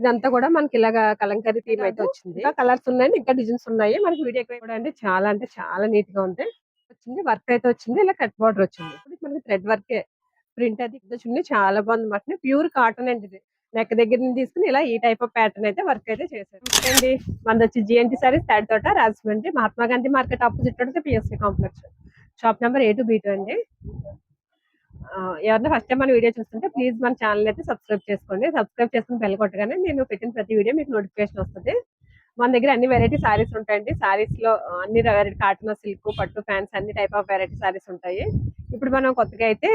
ఇదంతా కూడా మనకి ఇలాగా కలంకారీ థీమ్ అయితే వచ్చింది. ఇంకా కలర్స్ ఉన్నాయండి, ఇంకా డిజైన్స్ ఉన్నాయి. మనకి వీడియో కూడా అండి అంటే చాలా నీట్ గా ఉంది. వచ్చింది వర్క్ అయితే వచ్చింది, ఇలా కట్ బార్డర్ వచ్చింది. ఇప్పుడు మనకి థ్రెడ్ వర్కే ప్రింట్ అది వచ్చింది, చాలా బాగుంది అన్నమాట. ప్యూర్ కాటన్ అండి ఇది. నెక్ దగ్గర నుంచి తీసుకుని ఇలా ఈ టైప్ ఆఫ్ ప్యాటర్న్ అయితే వర్క్ అయితే చేశారు. అండి మనది వచ్చి జిఎన్టీ సారీస్ థర్డ్ తోట రాజమండ్రి, మహాత్మా గాంధీ మార్కెట్ ఆపోజిట్ ఉంటుంది, PSC complex, shop number A2B2 అండి. ఎవరైనా ఫస్ట్ టైం మన వీడియో చూస్తుంటే ప్లీజ్ మన ఛానల్ అయితే సబ్స్క్రైబ్ చేసుకోండి. సబ్స్క్రైబ్ చేసుకుని బెల్ కొట్టగానే నేను పెట్టిన ప్రతి వీడియో మీకు నోటిఫికేషన్ వస్తుంది. మన దగ్గర అన్ని వెరైటీ సారీస్ ఉంటాయండి. సారీస్ లో అన్ని వెరైటీ కాటన్, సిల్క్, పట్టు, ఫ్యాన్స్ అన్ని టైప్ ఆఫ్ వెరైటీ సారీస్ ఉంటాయి. ఇప్పుడు మనం కొత్తగా అయితే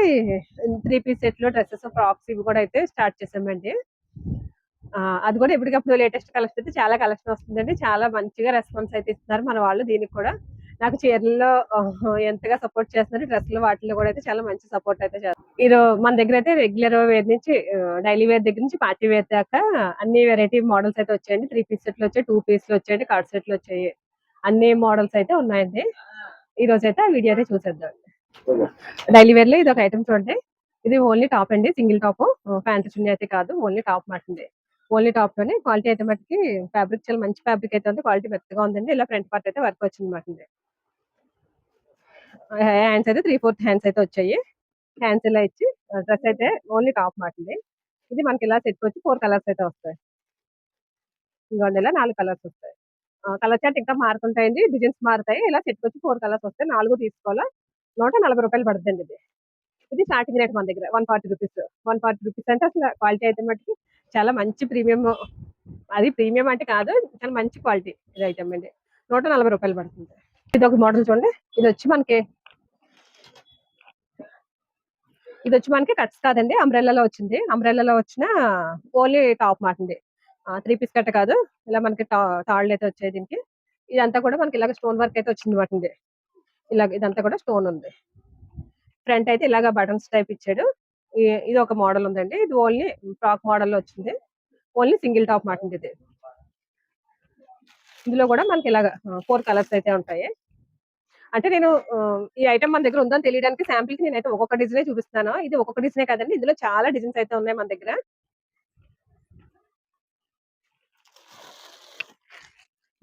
3 పీస్ సెట్ లో డ్రెస్సెస్, ఫ్రాక్స్ ఇవి కూడా అయితే స్టార్ట్ చేసామండి. అది కూడా ఎప్పటికప్పుడు లేటెస్ట్ కలెక్షన్ అయితే చాలా కలెక్షన్ వస్తుందండి. చాలా మంచిగా రెస్పాన్స్ అయితే ఇస్తున్నారు మన వాళ్ళు. దీనికి కూడా నాకు చీరల్లో ఎంతగా సపోర్ట్ చేస్తున్నారు, డ్రెస్సులు వాటిలో కూడా అయితే చాలా మంచి సపోర్ట్ అయితే చేస్తారు. మన దగ్గర అయితే రెగ్యులర్ వేర్ నుంచి డైలీ వేర్ దగ్గర నుంచి పార్టీ వేర్ దాకా అన్ని వెరైటీ మోడల్స్ అయితే వచ్చాయండి. 3 పీస్ సెట్లు వచ్చాయి, 2 పీస్లు వచ్చాయండి, కార్డ్ సెట్లు వచ్చాయి. అన్ని మోడల్స్ అయితే ఉన్నాయండి. ఈ రోజు అయితే ఆ వీడియో అయితే చూసేద్దాం. డైలీ వేర్ లో ఇది ఒక ఐటమ్ చూడండి. ఇది ఓన్లీ టాప్ అండి, సింగిల్ టాప్, ప్యాంట్ చున్నీ అయితే కాదు, ఓన్లీ టాప్ మాటండి. ఓన్లీ టాప్ లోనే క్వాలిటీ అయితే మట్టుకి ఫ్యాబ్రిక్ చాలా మంచి ఫ్యాబ్రిక్ అయితే ఉంది, క్వాలిటీ మెత్తగా ఉందండి. ఇలా ఫ్రంట్ పార్ట్ అయితే వర్క్ వచ్చింది మాట. హ్యాండ్స్ అయితే 3/4 హ్యాండ్స్ అయితే వచ్చాయి. హ్యాండ్స్ ఇలా ఇచ్చి డ్రెస్ అయితే ఓన్లీ టాప్ మాటండి. ఇది మనకి ఇలా సెట్ వచ్చి 4 కలర్స్ అయితే వస్తాయి. ఇంకోండి ఇలా 4 కలర్స్ వస్తాయి. కలర్ చార్ట్ ఇంకా మారుతుంటాయండి, డిజైన్స్ మారుతాయి. ఇలా సెట్ వచ్చి 4 కలర్స్ వస్తాయి. 4 తీసుకోవాలా, ₹140 పడుతుందండి ఇది. ఇది స్టార్టింగ్ రేట్ మన దగ్గర ₹140. ₹140 అంటే అసలు క్వాలిటీ అయితే మటుకు చాలా మంచి ప్రీమియం. అది ప్రీమియం అంటే కాదు, చాలా మంచి క్వాలిటీ ఇది ఐటమ్ అండి. ₹140 పడుతుంది. ఇది ఒక మోడల్ చూడండి. ఇది వచ్చి మనకి కట్స్ కాదండి, అంబ్రెల్లాలో వచ్చింది. అంబ్రెల్లాలో వచ్చిన ఓన్లీ టాప్ మాట అండి. 3 పీస్ కట్ట కాదు, ఇలా మనకి తాళ్ళు అయితే వచ్చాయి దీనికి. ఇదంతా కూడా మనకి ఇలాగ స్టోన్ వర్క్ అయితే వచ్చింది మాట అండి. ఇలాగ ఇదంతా కూడా స్టోన్ ఉంది. ఫ్రంట్ అయితే ఇలాగ బటన్స్ టైప్ ఇచ్చాడు. ఇది ఒక మోడల్ ఉందండి. ఇది ఓన్లీ ఫ్రాక్ మోడల్ లో వచ్చింది, ఓన్లీ సింగిల్ టాప్ మాట ఇది. ఇందులో కూడా మనకి ఇలాగ 4 కలర్స్ అయితే ఉంటాయి. అంటే నేను ఈ ఐటమ్ మన దగ్గర ఉందని తెలియడానికి శాంపిల్ కి నేనైతే ఒక్కొక్క డిజైన్ చూపిస్తాను. ఇది ఒక్కొక్క డిజైన్ కదండి, ఇందులో చాలా డిజైన్స్ అయితే ఉన్నాయి మన దగ్గర.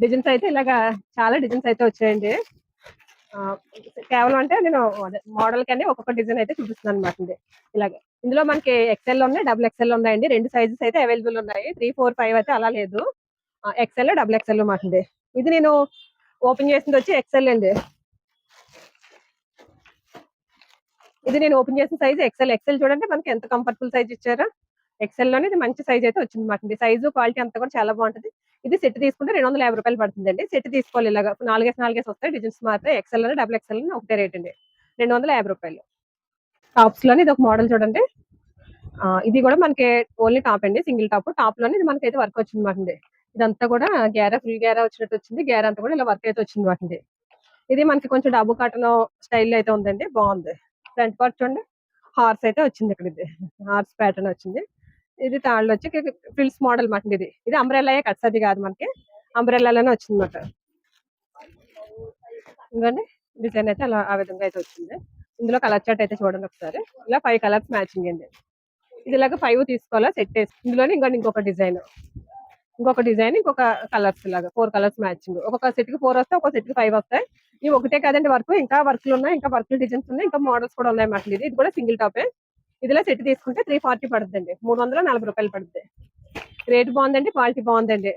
డిజైన్స్ అయితే ఇలాగా చాలా డిజైన్స్ అయితే వచ్చాయండి. కేవలం అంటే నేను మోడల్ కని ఒక్కొక్క డిజైన్ అయితే చూపిస్తున్నాను అనమాట. ఇలాగే ఇందులో మనకి XL ఉన్నాయి, XXL ఉన్నాయండి. 2 సైజెస్ అయితే అవైలబుల్ ఉన్నాయి. 3, 4, 5 అయితే అలా లేదు. XL, XXL మాట అండి. ఇది నేను ఓపెన్ చేసింది వచ్చి XL అండి. ఇది నేను ఓపెన్ చేసిన సైజ్ XL చూడండి మనకి ఎంత కంఫర్టబుల్ సైజ్ ఇచ్చారో. XL లోనే ఇది మంచి సైజ్ అయితే వచ్చింది మాట. సైజు క్వాలిటీ అంతా కూడా చాలా బాగుంటుంది. ఇది సెట్ తీసుకుంటే ₹250 పడుతుందండి. సెట్ తీసుకోవాలి, ఇలాగా 4 వస్తాయి. డిజైన్స్ మాత్రం XL అని, XXL అని ఒకటే రేట్ అండి, ₹250. టాప్స్ లోనే ఇది ఒక మోడల్ చూడండి. ఇది కూడా మనకి ఓన్లీ టాప్ అండి, సింగిల్ టాప్. టాప్ లోనే ఇది మనకి అయితే వర్క్ వచ్చింది మాట. ఇదంతా కూడా ఫుల్ గ్యారా వచ్చినట్టు వచ్చింది. గ్యారా అంతా కూడా ఇలా వర్క్ అయితే వచ్చింది మాట. ఇది మనకి కొంచెం డబ్బు కాటన్ స్టైల్ అయితే ఉందండి, బాగుంది. ఫ్రంట్ పార్ట్ చూడండి, హార్స్ అయితే వచ్చింది. ఇక్కడ ఇది హార్స్ ప్యాటర్న్ వచ్చింది. ఇది తాళ్ళు వచ్చి ఫిల్స్ మోడల్ మాట. ఇది అంబ్రెల్లా కట్స్ అది కాదు, మనకి అంబ్రెల్లాలోనే వచ్చింది అనమాట. ఇంకండి డిజైన్ అయితే అలా ఆ విధంగా అయితే వచ్చింది. ఇందులో కలర్ చార్ట్ అయితే చూడండి ఒకసారి. ఇలా 5 కలర్స్ మ్యాచింగ్ అండి. ఇది ఇలాగ 5 తీసుకోవాలా సెట్ వేసి. ఇందులోనే ఇంకొక డిజైన్, ఇంకొక కలర్స్ లాగా 4 కలర్స్ మ్యాచింగ్. ఒక్కొక్క సెట్ కి 4 వస్తాయి, ఒక్కొక్క సెట్ కి 5 వస్తాయి. ఇవి ఒకటే కాదండి వర్క్, ఇంకా వర్క్లు ఉన్నాయి, ఇంకా వర్క్ డిజైన్స్ ఉన్నాయి, ఇంకా మోడల్స్ కూడా ఉన్నాయి మాట. ఇది కూడా సింగిల్ టాపే. ఇదిలో సెట్ తీసుకుంటే ₹340 పడుతుందండి, ₹340 పడుతుంది. రేట్ బాగుందండి, క్వాలిటీ బాగుందండి.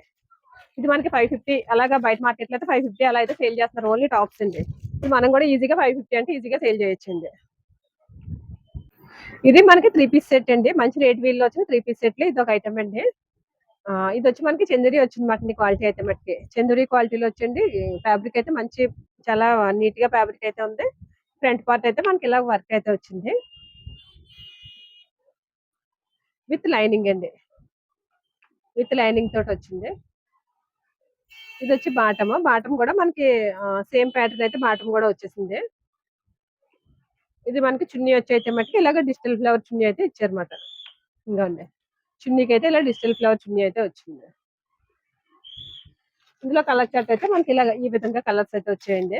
ఇది మనకి 550 అలాగా బయట మార్కెట్ లో అయితే 550 అలా అయితే సేల్ చేస్తున్నారు, ఓన్లీ టాప్స్ అండి. ఇది మనం కూడా ఈజీగా 550 అంటే ఈజీగా సేల్ చేయొచ్చండి. ఇది మనకి 3 పీస్ సెట్ అండి, మంచి రేట్ వీల్ లో వచ్చిన 3 పీస్ సెట్ లో ఇది ఒక ఐటమ్ అండి. ఇది వచ్చి మనకి చందరి వచ్చింది మాట. క్వాలిటీ అయితే మటుకి చందరి క్వాలిటీలో వచ్చింది. ఫ్యాబ్రిక్ అయితే మంచి, చాలా నీట్ గా ఫ్యాబ్రిక్ అయితే ఉంది. ఫ్రంట్ పార్ట్ అయితే మనకి ఇలా వర్క్ అయితే వచ్చింది విత్ లైనింగ్ అండి, విత్ లైనింగ్ తోటి వచ్చింది. ఇది వచ్చి బాటమ్ కూడా మనకి సేమ్ ప్యాటర్న్ అయితే బాటమ్ కూడా వచ్చేసింది. ఇది మనకి చున్నీ వచ్చి అయితే మటుకి ఇలాగ డిజిటల్ ఫ్లవర్ చున్నీ అయితే ఇచ్చారన్నమాట. ఇంకోండి చున్నీకి అయితే ఇలా డిజిటల్ ఫ్లవర్ చున్నీ అయితే వచ్చింది. ఇందులో కలర్ చార్ట్ అయితే మనకి ఇలా ఈ విధంగా కలర్స్ అయితే వచ్చాయండి.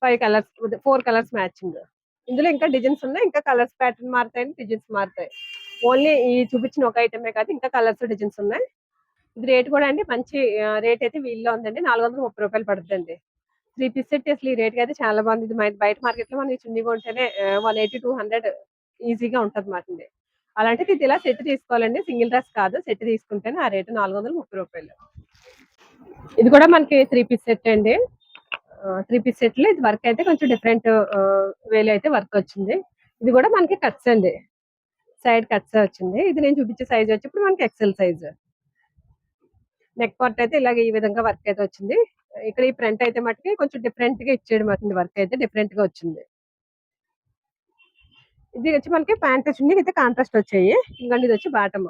5 కలర్స్, 4 కలర్స్ మ్యాచింగ్. ఇందులో ఇంకా డిజైన్స్ ఉన్నాయి, ఇంకా కలర్స్ ప్యాటర్న్ మారుతాయి, డిజైన్స్ మారుతాయి. ఓన్లీ ఈ చూపించిన ఒక ఐటమే కాదు, ఇంకా కలర్స్ డిజైన్స్ ఉన్నాయి. ఇది రేట్ కూడా అండి మంచి రేట్ అయితే వీల్లో ఉందండి. 430 రూపాయలు పడుతుందండి. 3 పీస్ సెట్ అసలు ఈ రేట్ అయితే చాలా బాగుంది. ఇది బయట మార్కెట్ లో మనం ఈ చున్నీ కొంటేనే 180-200 ఈజీగా ఉంటుంది మాట. అలాంటిది ఇది ఇలా సెట్ తీసుకోవాలండి, సింగిల్ డ్రెస్ కాదు, సెట్ తీసుకుంటేనే ఆ రేటు 430 రూపాయలు. ఇది కూడా మనకి 3 పీస్ సెట్ అండి. 3 పీస్ సెట్ లో ఇది వర్క్ అయితే కొంచెం డిఫరెంట్ వేలో అయితే వర్క్ వచ్చింది. ఇది కూడా మనకి కట్స్ అండి, సైడ్ కట్స్ వచ్చింది. ఇది నేను చూపించే సైజ్ వచ్చి ఇప్పుడు మనకి ఎక్సెల్ సైజ్. నెక్ పార్ట్ అయితే ఇలాగ ఈ విధంగా వర్క్ అయితే వచ్చింది. ఇక్కడ ఈ ఫ్రంట్ అయితే మట్టుకి కొంచెం డిఫరెంట్ గా ఇచ్చేయడం అవుతుంది, వర్క్ అయితే డిఫరెంట్ గా వచ్చింది. ఇది వచ్చి మనకి ప్యాంట్ చున్నీ అయితే కాంట్రాస్ట్ వచ్చాయి. ఇంకండి ఇది వచ్చి బాటమ్.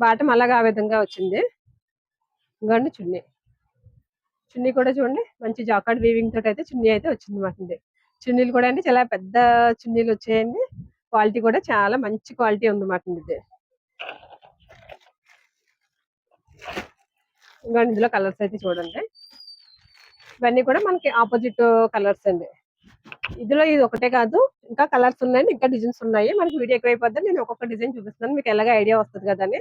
బాటమ్ అలాగా ఆ విధంగా వచ్చింది. ఇంకండి చున్నీ. చున్నీ కూడా చూడండి మంచి జాకార్డ్ వీవింగ్ తోటి అయితే చున్నీ అయితే వచ్చింది మాట. చున్నీలు కూడా అండి చాలా పెద్ద చున్నీలు వచ్చాయండి. క్వాలిటీ కూడా చాలా మంచి క్వాలిటీ ఉంది మాట ఇది. ఇంకండి ఇందులో కలర్స్ అయితే చూడండి, ఇవన్నీ కూడా మనకి ఆపోజిట్ కలర్స్ అండి. ఇందులో ఇది ఒకటే కాదు, ఇంకా కలర్స్ ఉన్నాయి, ఇంకా డిజైన్స్ ఉన్నాయి. మనకి వీడియో ఎక్కువైపోద్ది, నేను ఒక్కొక్క డిజైన్ చూపిస్తున్నాను, మీకు ఎలాగ ఐడియా వస్తుంది కదా అని.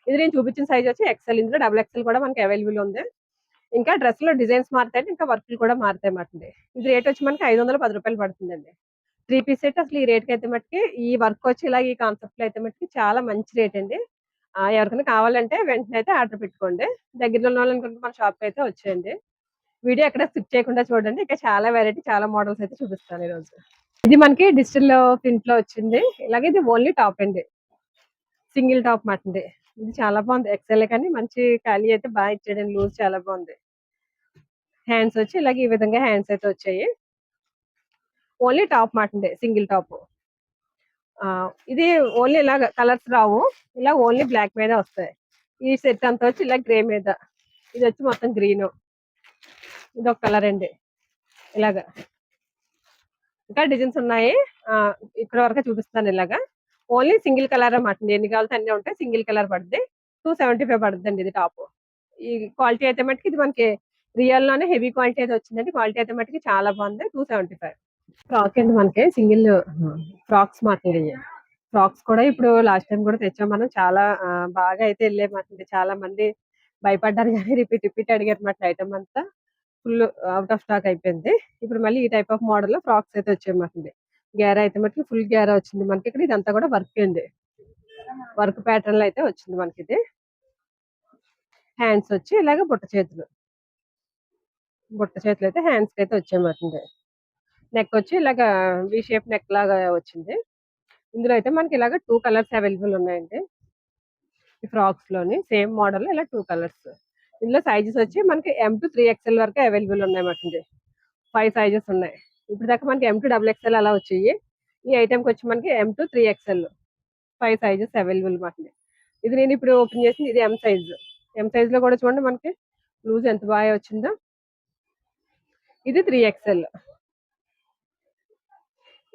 ఇది నేను చూపించిన సైజ్ వచ్చి ఎక్సెల్. ఇందులో XXL కూడా మనకి అవైలబుల్ ఉంది. ఇంకా డ్రెస్ లో డిజైన్స్ మారుతాయి, ఇంకా వర్క్లు కూడా మారుతాయి మాట. ఇది రేట్ వచ్చి మనకి 510 రూపాయలు పడుతుందండి. 3 పీస్ సెట్ అసలు ఈ రేట్ కి అయితే మట్టుకి, ఈ వర్క్ వచ్చి ఇలా ఈ కాన్సెప్ట్ లో అయితే మట్టుకి చాలా మంచి రేట్ అండి. ఎవరికైనా కావాలంటే వెంటనే అయితే ఆర్డర్ పెట్టుకోండి. దగ్గరలో ఉన్న వాళ్ళనుకుంటే మన షాప్ అయితే వచ్చేయండి. వీడియో ఎక్కడ స్కిప్ చేయకుండా చూడండి, ఇంకా చాలా వెరైటీ, చాలా మోడల్స్ అయితే చూపిస్తాను ఈ రోజు. ఇది మనకి డిజిటల్ ప్రింట్ లో వచ్చింది. ఇలాగే ఇది ఓన్లీ టాప్ అండి, సింగిల్ టాప్ మాట. ఇది చాలా బాగుంది, ఎక్సెల్ కానీ మంచి ఖాళీ అయితే బాగా ఇచ్చాడండి, లూజ్ చాలా బాగుంది. హ్యాండ్స్ వచ్చి ఇలాగే ఈ విధంగా హ్యాండ్స్ అయితే వచ్చాయి. ఓన్లీ టాప్ మాట, సింగిల్ టాప్. ఇది ఓన్లీ ఇలాగ కలర్స్ రావు, ఇలా ఓన్లీ బ్లాక్ మీద వస్తాయి. ఈ సెట్ అంతా వచ్చి ఇలా గ్రే మీద, ఇది వచ్చి మొత్తం గ్రీన్. ఇది ఒక కలర్ అండి ఇలాగా. ఇంకా డిజైన్స్ ఉన్నాయి, ఇక్కడ వరకు చూపిస్తాను. ఇలాగా ఓన్లీ సింగిల్ కలర్ అన్నమాట, ఎన్ని కావాల్సి అన్ని ఉంటాయి. సింగిల్ కలర్ పడుతుంది, 275 పడుతుంది అండి ఇది టాప్. ఈ క్వాలిటీ అయితే మటుకి ఇది మనకి రియల్ లోనే హెవీ క్వాలిటీ అయితే వచ్చిందండి. క్వాలిటీ అయితే మటుకి చాలా బాగుంది. 275. ఫ్రాక్ అండి మనకి సింగిల్ ఫ్రాక్స్ మాట్లాడి. ఫ్రాక్స్ కూడా ఇప్పుడు లాస్ట్ టైం కూడా తెచ్చాం మనం, చాలా బాగా అయితే వెళ్ళేమాట. చాలా మంది భయపడ్డారు కానీ రిపీట్ రిపీట్ అడిగారు మాట. ఐటమ్ అంతా ఫుల్ అవుట్ ఆఫ్ స్టాక్ అయిపోయింది. ఇప్పుడు మళ్ళీ ఈ టైప్ ఆఫ్ మోడల్ లో ఫ్రాక్స్ అయితే వచ్చాయి. గ్యారా అయితే మటుకు ఫుల్ గ్యారా వచ్చింది మనకి. ఇక్కడ ఇదంతా కూడా వర్క్ అండి, వర్క్ ప్యాటర్న్ లో అయితే వచ్చింది మనకి. ఇది హ్యాండ్స్ వచ్చి ఇలాగ బుట్ట చేతులు, బుట్ట చేతులు అయితే హ్యాండ్స్ అయితే వచ్చాయి. నెక్ వచ్చి ఇలాగ వి షేప్ నెక్ లాగా వచ్చింది. ఇందులో అయితే మనకి ఇలాగ 2 కలర్స్ అవైలబుల్ ఉన్నాయండి. ఈ ఫ్రాక్స్ లోని సేమ్ మోడల్ ఇలా 2 కలర్స్. ఇందులో సైజెస్ వచ్చి మనకి M to 3XL వరకు అవైలబుల్ ఉన్నాయి. 5 సైజెస్ ఉన్నాయి. ఇప్పుడు దాకా మనకి M to XXL అలా వచ్చాయి. ఈ ఐటమ్ కి వచ్చి మనకి M to 3XL 5 sizes available మాట. ఇది నేను ఇప్పుడు ఓపెన్ చేసింది, ఇది ఎం సైజ్ లో కూడా చూడండి మనకి లూజ్ ఎంత బాగా వచ్చిందో. ఇది 3XL.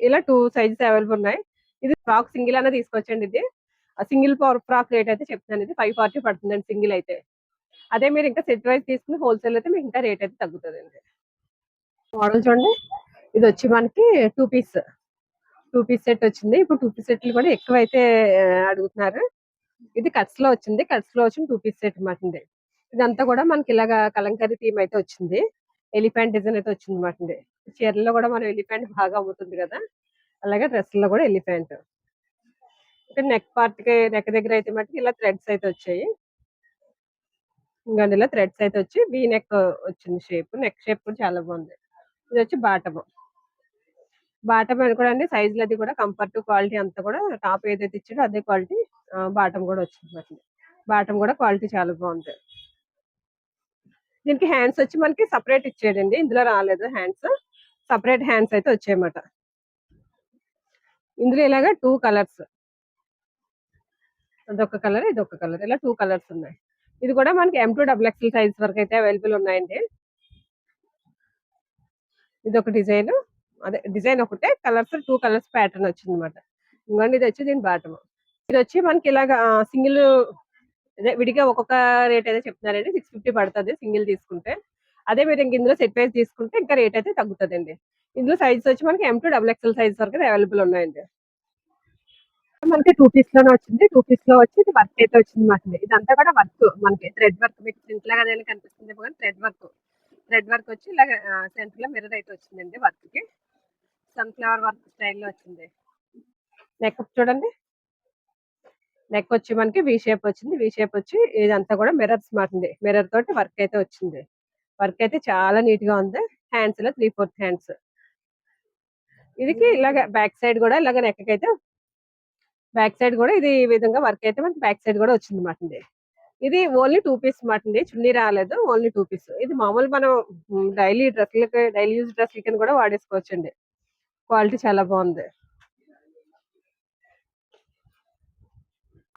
ఇలా 2 సైజెస్ అవైలబుల్ ఉన్నాయి. ఇది ఫ్రాక్ సింగిల్ అనే తీసుకొచ్చండి. ఇది సింగిల్ ఫ్రాక్ రేట్ అయితే చెప్తాను, ఇది 540 పడుతుందండి సింగిల్ అయితే. అదే మీరు ఇంకా సెట్ వైజ్ తీసుకుని హోల్సేల్ అయితే మీకు ఇంకా రేట్ అయితే తగ్గుతుందండి. మోడల్ చూడండి, ఇది వచ్చి మనకి 2 పీస్ సెట్ వచ్చింది. ఇప్పుడు 2 పీస్ సెట్లు కూడా ఎక్కువ అయితే అడుగుతున్నారు. ఇది కట్స్ లో వచ్చింది, కట్స్ లో వచ్చిన 2 పీస్ సెట్ మాట. ఇదంతా కూడా మనకి ఇలాగా కలంకరీ థీమ్ అయితే వచ్చింది. ఎలిఫెంట్ డిజైన్ అయితే వచ్చింది మాట. చీరల్లో కూడా మనం ఎలిఫెంట్ బాగా అమ్ముతుంది కదా, అలాగే డ్రెస్ లో కూడా ఎలిఫెంట్. ఇక్కడ నెక్ దగ్గర అయితే మటుకు ఇలా థ్రెడ్స్ అయితే వచ్చాయి. ఇంకా ఇలా థ్రెడ్స్ అయితే వచ్చి వీ నెక్ వచ్చింది షేప్. నెక్ షేప్ కూడా చాలా బాగుంది. ఇది వచ్చి బాటమ్. బాటమ్ అని కూడా అండి సైజులు అది కూడా కంఫర్ట్ క్వాలిటీ అంతా కూడా టాప్ ఏదైతే ఇచ్చాడో అదే క్వాలిటీ బాటమ్ కూడా వచ్చింది. బాటమ్ కూడా క్వాలిటీ చాలా బాగుంది. దీనికి హ్యాండ్స్ వచ్చి మనకి సపరేట్ ఇచ్చాడండి, ఇందులో రాలేదు హ్యాండ్స్. సపరేట్ హ్యాండ్స్ అయితే వచ్చాయన్నమాట. ఇందులో ఇలాగా 2 కలర్స్, అదొక కలర్ ఇదొక కలర్, ఇలా 2 కలర్స్ ఉన్నాయి. ఇది కూడా మనకి M to XXL సైజ్ వరకు అయితే అవైలబుల్ ఉన్నాయండి. ఇది ఒక డిజైన్, అదే డిజైన్ ఒకటే, కలర్స్ 2 కలర్స్ ప్యాటర్న్ వచ్చింది అనమాట. ఇంకోండి ఇది వచ్చి దీని బాటమ్. ఇది వచ్చి మనకి ఇలాగా సింగిల్ విడిగా ఒక్కొక్క రేట్ అయితే చెప్తున్నారండి. 650 పడుతుంది సింగిల్ తీసుకుంటే. అదే మీరు ఇంక ఇందులో సెట్ వైజ్ తీసుకుంటే ఇంకా రేట్ అయితే తగ్గుతుందండి. ఇందులో సైజెస్ వచ్చి మనకి M to XXL సైజ్ వరకు అవైలబుల్ ఉన్నాయండి. మనకి 2 పీస్ లోనే వచ్చింది. 2 పీస్ లో వచ్చి ఇది వర్క్ అయితే వచ్చింది మాకండి. ఇదంతా కూడా వర్క్ మనకి థ్రెడ్ వర్క్ మీకు ప్రింట్ లాగా అదేలా కనిపిస్తుంది కానీ థ్రెడ్ వర్క్ వచ్చి ఇలాగ సెంటర్ లో మిర్రర్ అయితే వచ్చిందండి వర్క్ కి. సన్‌ఫ్లవర్ వర్క్ స్టైల్‌లో వచ్చింది. నెక్ చూడండి. నెక్ వచ్చి మనకి వి షేప్ వచ్చింది. వి షేప్ వచ్చి ఇదంతా కూడా మిర్రర్స్ మాటండి. మిర్రర్ తోటి వర్క్ అయితే వచ్చింది. వర్క్ అయితే చాలా నీట్ గా ఉంది. హ్యాండ్స్ లో 3/4 హ్యాండ్స్. ఇదికి ఇలాగ బ్యాక్ సైడ్ కూడా ఇలాగ నెక్ అయితే బ్యాక్ సైడ్ కూడా ఇది ఈ విధంగా వర్క్ అయితే మనకి బ్యాక్ సైడ్ కూడా వచ్చింది మాటండి. ఇది ఓన్లీ 2 పీస్ మాటండి. చున్నీ రాలేదు. Only 2 piece. ఇది మామూలు మనం డైలీ డ్రెస్‌లకి డైలీ యూజ్ డ్రెస్‌లకి కూడా వాడేసుకోవచ్చండి. క్వాలిటీ చాలా బాగుంది.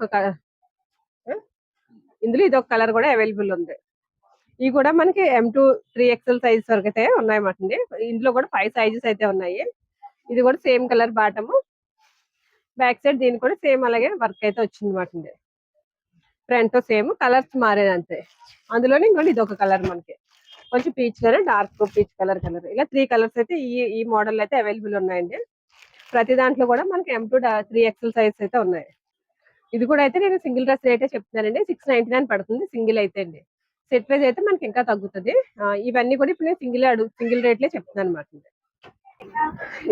ఒక ఇందులో ఇదొక కలర్ కూడా అవైలబుల్ ఉంది. ఇవి కూడా మనకి M2 3XL సైజ్ వరకు అయితే ఉన్నాయన్నమాటండి. ఇందులో కూడా 5 సైజెస్ అయితే ఉన్నాయి. ఇది కూడా same colour bottom. Back side దీనికి కూడా సేమ్ అలాగే వర్క్ అయితే వచ్చింది మాటండి. ఫ్రంట్ సేమ్ కలర్స్ మారేది అంతే. అందులోనే ఇంకోటి ఇది ఒక కలర్ మనకి కొంచెం peach colour dark peach colour ఇలా 3 కలర్స్ అయితే ఈ మోడల్ అయితే అవైలబుల్ ఉన్నాయండి. ప్రతి దాంట్లో కూడా మనకి M2 3XL సైజ్ అయితే ఉన్నాయి. ఇది కూడా అయితే నేను సింగిల్ డ్రెస్ రేటే చెప్తున్నానండి. 699 పడుతుంది సింగిల్ అయితే అండి. సెట్ వైజ్ అయితే మనకి ఇంకా తగ్గుతుంది. ఇవన్నీ కూడా ఇప్పుడు నేను సింగిల్ రేట్లే చెప్తున్నాను అనమాట.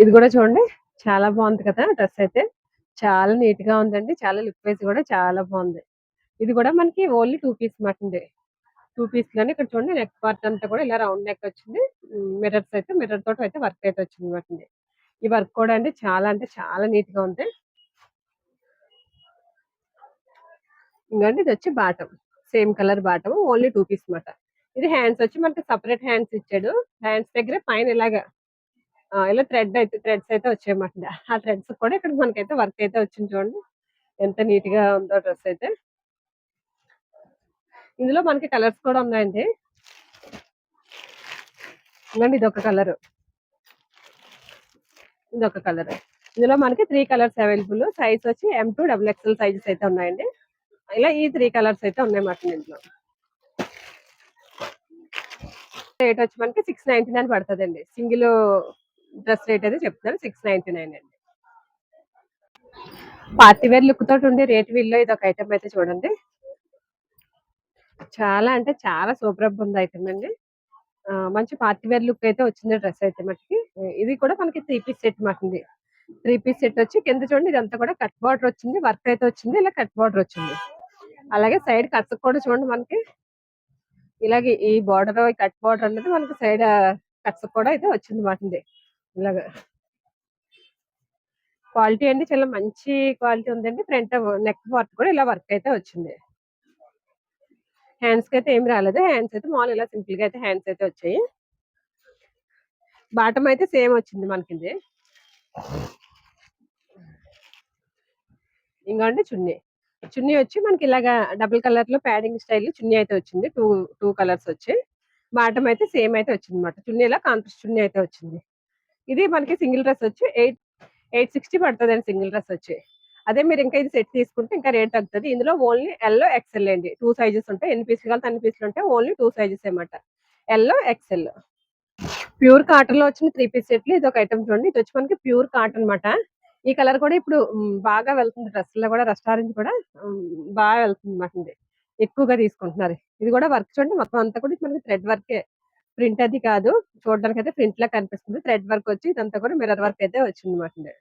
ఇది కూడా చూడండి చాలా బాగుంది కదా డ్రెస్ అయితే. చాలా నీట్ గా ఉందండి. చాలా లుక్ వైజ్ కూడా చాలా బాగుంది. ఇది కూడా మనకి ఓన్లీ 2 పీస్ మాటండి. 2 పీస్ లోనే ఇక్కడ చూడండి నెక్ పార్ట్ అంతా కూడా ఇలా రౌండ్ నెక్ వచ్చింది. మిర్రర్స్ అయితే మిర్రర్ తోటి అయితే వర్క్ అయితే వచ్చింది మాటండి. ఈ వర్క్ కూడా అండి చాలా అంటే చాలా నీట్ గా ఉంది. ఇంకోండి ఇది వచ్చి bottom same colour bottom only 2 piece మాట. ఇది హ్యాండ్స్ వచ్చి మనకి సపరేట్ హ్యాండ్స్ ఇచ్చాడు. హ్యాండ్స్ దగ్గర పైన ఇలాగా ఇలా థ్రెడ్స్ అయితే వచ్చాయన్నమాట. ఆ థ్రెడ్స్ కూడా ఇక్కడ మనకైతే వర్క్ అయితే వచ్చింది చూడండి. ఎంత నీట్ గా ఉందో డ్రెస్ అయితే. ఇందులో మనకి కలర్స్ కూడా ఉన్నాయండి. ఇదిగోండి ఇదొక కలర్, ఇదొక కలర్. ఇందులో మనకి 3 కలర్స్ అవైలబుల్. సైజ్ వచ్చి M2 XXL సైజెస్ అయితే ఉన్నాయండి. ఇలా ఈ 3 కలర్స్ అయితే ఉన్నాయన్నమాట ఇందులో. రేట్ వచ్చి మనకి 699 పడుతుందండి. సింగిల్ డ్రెస్ రేట్ అయితే చెప్తాను 699 అండి. పార్టీ వేర్ లుక్ తోటి ఉండే రేట్ వీల్లో ఇది ఒక ఐటమ్ అయితే చూడండి. చాలా అంటే చాలా సూపర్ ఉంది ఐటమ్ అండి. మంచి పార్టీ వేర్ లుక్ అయితే వచ్చింది డ్రెస్ అయితే మటుకి. ఇది కూడా మనకి 3 పీస్ సెట్ మాకుంది. 3 పీస్ సెట్ వచ్చి కింద చూడండి ఇదంతా కూడా కట్ బార్డర్ వచ్చింది. వర్క్ అయితే వచ్చింది. ఇలా కట్ బార్డర్ వచ్చింది. అలాగే సైడ్ కట్స్ కూడా చూడండి మనకి ఇలాగే ఈ బార్డర్ కట్ బార్డర్ అనేది మనకి సైడ్ కట్స్ కూడా అయితే వచ్చింది మాటండి. ఇలాగా క్వాలిటీ అండి చాలా మంచి క్వాలిటీ ఉందండి. ఫ్రంట్ నెక్ పార్ట్ కూడా ఇలా వర్క్ అయితే వచ్చింది. హ్యాండ్స్ కి అయితే ఏం రాలేదు. హ్యాండ్స్ అయితే మామూలు ఇలా సింపుల్ గా అయితే హ్యాండ్స్ అయితే వచ్చాయి. బాటమ్ అయితే సేమ్ వచ్చింది మనకి ఇది. ఇంకోండి చున్నీ వచ్చి మనకి ఇలాగా డబుల్ కలర్ లో ప్యాడింగ్ స్టైల్ చున్నీ అయితే వచ్చింది. టూ కలర్స్ వచ్చి బాటమ్ అయితే సేమ్ అయితే వచ్చింది అనమాట. చున్నీ ఇలా కాంట్రాస్ట్ చున్నీ అయితే వచ్చింది. ఇది మనకి సింగిల్ డ్రెస్ వచ్చి 860 పడుతుంది అండి సింగిల్ డ్రెస్ వచ్చి. అదే మీరు ఇంకా ఇది సెట్ తీసుకుంటే ఇంకా రేట్ తగ్గుతుంది. ఇందులో ఓన్లీ ఎల్లో ఎక్సెల్ అండి. 2 సైజెస్ ఉంటాయి. ఎన్ని పీసులు కావాలి అన్ని పీసులు ఉంటాయి. ఓన్లీ 2 సైజెస్ అనమాట. Yellow XL. ప్యూర్ కాటన్ లో వచ్చిన 3 పీస్ సెట్లు ఇది ఒక ఐటమ్ చూడండి. ఇది వచ్చి మనకి ప్యూర్ కాటన్ అనమాట. ఈ కలర్ కూడా ఇప్పుడు బాగా వెళ్తుంది. డ్రెస్ లో కూడా రెస్టారెంట్ కూడా బాగా వెళ్తుంది అనమాట. ఎక్కువగా తీసుకుంటున్నారు. ఇది కూడా వర్క్ చూడండి మొత్తం అంతా కూడా మనకి థ్రెడ్ వర్కే. ప్రింట్ అది కాదు. చూడడానికి అయితే ప్రింట్ లా కనిపిస్తుంది. థ్రెడ్ వర్క్ వచ్చి ఇదంతా కూడా మిర్రర్ వర్క్ అయితే వచ్చింది అనమాట.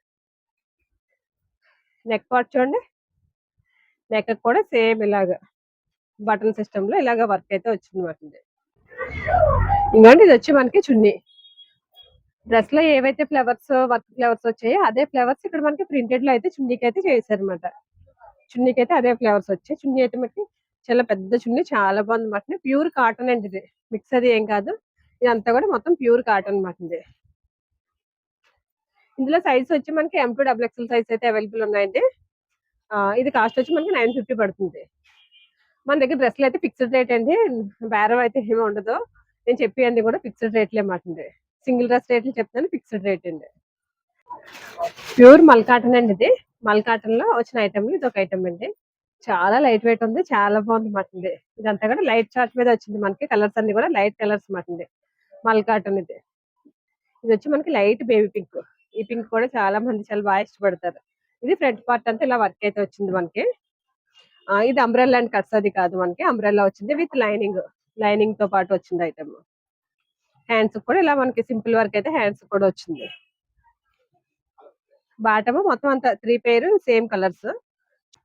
నెక్ పార్ట్ చూడండి. నెక్ కూడా సేమ్ ఇలాగా బటన్ సిస్టమ్ లో ఇలాగ వర్క్ అయితే వచ్చింది అనమాట. ఇంకోండి ఇది వచ్చి మనకి చున్నీ. డ్రెస్ లో ఏవైతే వర్క్ ఫ్లవర్స్ వచ్చాయో అదే ఫ్లవర్స్ ఇక్కడ మనకి ప్రింటెడ్ లో అయితే చున్నీకి అయితే చేశారనమాట. చున్నీకి అయితే అదే ఫ్లవర్స్ వచ్చాయి. చున్నీ అయితే మనకి చాలా పెద్ద చున్నీ చాలా బాగుంది అనమాట. ప్యూర్ కాటన్ అండి ఇది. మిక్స్ అది ఏం కాదు. ఇదంతా కూడా మొత్తం ప్యూర్ కాటన్ అనమాట ఇది. ఇందులో సైజ్ వచ్చి మనకి M2 XXL సైజ్ అయితే అవైలబుల్ ఉన్నాయండి. ఇది కాస్ట్ వచ్చి మనకి 950 పడుతుంది. మన దగ్గర డ్రెస్లు అయితే ఫిక్స్డ్ రేట్ అండి. బేరం అయితే ఏమి ఉండదు. నేను చెప్పి అన్ని కూడా ఫిక్స్డ్ రేట్లే మాట. సింగిల్ డ్రెస్ రేట్లు చెప్తాను ఫిక్స్డ్ రేట్ అండి. ప్యూర్ మల్ కాటన్ అండి ఇది. మల్ కాటన్ లో వచ్చిన ఐటమ్ ఇది ఒక ఐటమ్ అండి. చాలా లైట్ వెయిట్ ఉంది. చాలా బాగుంది మాట. ఇదంతా కూడా లైట్ చార్ట్ మీద వచ్చింది మనకి. కలర్స్ అన్ని కూడా లైట్ కలర్స్ మాట. మల్ కాటన్ ఇది. ఇది వచ్చి మనకి లైట్ బేబీ పింక్. ఈ పింక్ కూడా చాలా మంది చాలా బాగా ఇష్టపడతారు. ఇది ఫ్రంట్ పార్ట్ అంతా ఇలా వర్క్ అయితే వచ్చింది మనకి. ఇది అంబ్రెల్లా అండ్ కట్స్ అది కాదు, మనకి అంబ్రెల్లా వచ్చింది విత్ లైనింగ్ తో పాటు వచ్చింది ఐటమ్. హ్యాండ్స్ కూడా ఇలా మనకి సింపుల్ వర్క్ అయితే హ్యాండ్స్ కూడా వచ్చింది. బాటమ్ మొత్తం అంతా 3 పేరు సేమ్ కలర్స్.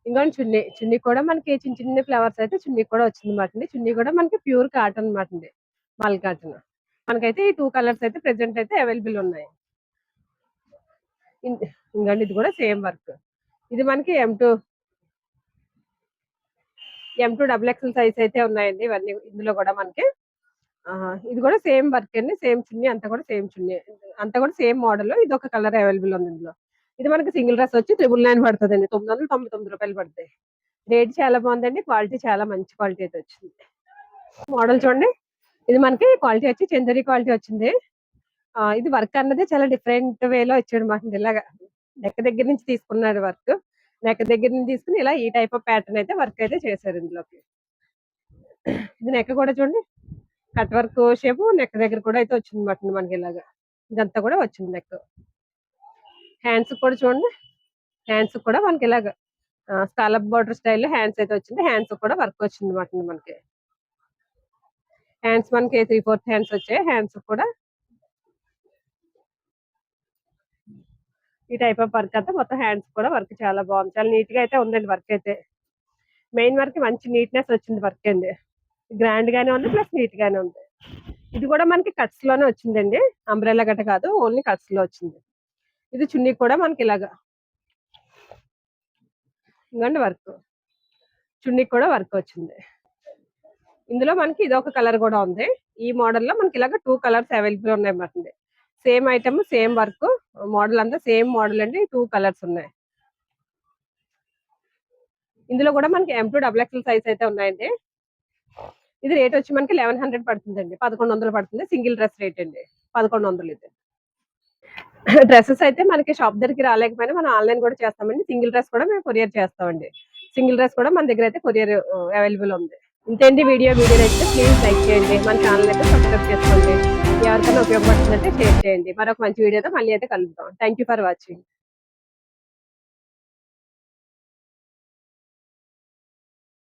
ఇంకోటి చున్నీ కూడా మనకి చిన్న చిన్న ఫ్లవర్స్ అయితే చున్నీ కూడా వచ్చింది అనమాట. చున్నీ కూడా మనకి ప్యూర్ కాటన్ అనమాట అండి, మల్ కాటన్. మనకైతే ఈ 2 కలర్స్ అయితే ప్రెసెంట్ అయితే అవైలబుల్ ఉన్నాయి. ఇంకోండి ఇది కూడా సేమ్ వర్క్. ఇది మనకి M2 డబుల్ ఎక్స్ఎల్ సైజ్ అయితే ఉన్నాయండి ఇవన్నీ. ఇందులో కూడా మనకి ఇది కూడా సేమ్ వర్క్ అండి, సేమ్ చున్నీ అంతా కూడా సేమ్ చున్నీ, అంతా కూడా సేమ్ మోడల్. ఇది ఒక కలర్ అవైలబుల్ ఉంది ఇందులో. ఇది మనకి సింగిల్ డ్రెస్ వచ్చి 999 పడుతుందండి, ₹999 పడతాయి. రేట్ చాలా బాగుందండి, క్వాలిటీ చాలా మంచి క్వాలిటీ అయితే వచ్చింది. మోడల్ చూడండి, ఇది మనకి క్వాలిటీ వచ్చి చందరి క్వాలిటీ వచ్చింది. ఇది వర్క్ అన్నది చాలా డిఫరెంట్ వేలో వచ్చాడు మాకు. ఇలాగా నెక్ దగ్గర నుంచి తీసుకున్నాడు వర్క్. నెక్ దగ్గర నుంచి తీసుకుని ఇలా ఈ టైప్ ఆఫ్ ప్యాటర్న్ అయితే వర్క్ అయితే చేశారు ఇందులోకి. ఇది నెక్ కూడా చూడండి, కట్ వర్క్ షేప్ నెక్ దగ్గర కూడా అయితే వచ్చింది అనమాట మనకి. ఇలాగా ఇదంతా కూడా వచ్చింది నెక్. హ్యాండ్స్ కూడా చూడండి, హ్యాండ్స్ కూడా మనకి ఇలాగ స్కాలప్ బార్డర్ స్టైల్ హ్యాండ్స్ అయితే వచ్చింది. హ్యాండ్స్ కూడా వర్క్ వచ్చింది అనమాట మనకి. హ్యాండ్స్ మనకి 3/4 హ్యాండ్స్ వచ్చాయి. హ్యాండ్స్ కూడా ఈ టైప్ ఆఫ్ వర్క్ అంతా మొత్తం హ్యాండ్స్ కూడా వర్క్ చాలా బాగుంది, చాలా నీట్ గా అయితే ఉందండి వర్క్ అయితే. మెయిన్ వర్క్ మంచి నీట్నెస్ వచ్చింది వర్క్ అండి, గ్రాండ్ గానే ఉంది ప్లస్ నీట్ గానే ఉంది. ఇది కూడా మనకి కట్స్ లోనే వచ్చిందండి, అంబ్రెల్లా గట్ట కాదు, ఓన్లీ కట్స్ లో వచ్చింది. ఇది చున్నీ కూడా మనకి ఇలాగా ఇంకండి వర్క్, చున్నీ కూడా వర్క్ వచ్చింది. ఇందులో మనకి ఇది ఒక కలర్ కూడా ఉంది. ఈ మోడల్ లో మనకి ఇలాగ 2 కలర్స్ అవైలబుల్ ఉన్నాయి అన్నమాట. Same item same work, model అంతా సేమ్ మోడల్ అండి, 2 కలర్స్ ఉన్నాయి. ఇందులో కూడా మనకి M2 డబుల్ ఎక్స్ఎల్ సైజ్ అయితే ఉన్నాయండి. ఇది రేట్ వచ్చి మనకి 1100 పడుతుందండి, 1100 పడుతుంది. సింగిల్ డ్రెస్ రేట్ అండి 1100. ఇది డ్రెస్సెస్ అయితే మనకి షాప్ దగ్గరికి రాలేకపోయినా మనం ఆన్లైన్ కూడా చేస్తామండి. సింగిల్ డ్రెస్ కూడా మేము కొరియర్ చేస్తామండి. సింగిల్ డ్రెస్ కూడా మన దగ్గర అయితే కొరియర్ అవైలబుల్ ఉంది. ఇంతేంటి వీడియో అయితే ప్లీజ్ లైక్ చేయండి, మన ఛానల్ అయితే సబ్స్క్రైబ్ చేసుకోండి. ఎవరికైనా ఉపయోగపడుతుందంటే షేర్ చేయండి. మరొక మంచి వీడియోతో మళ్ళీ అయితే కలుద్దాం. Thank for watching.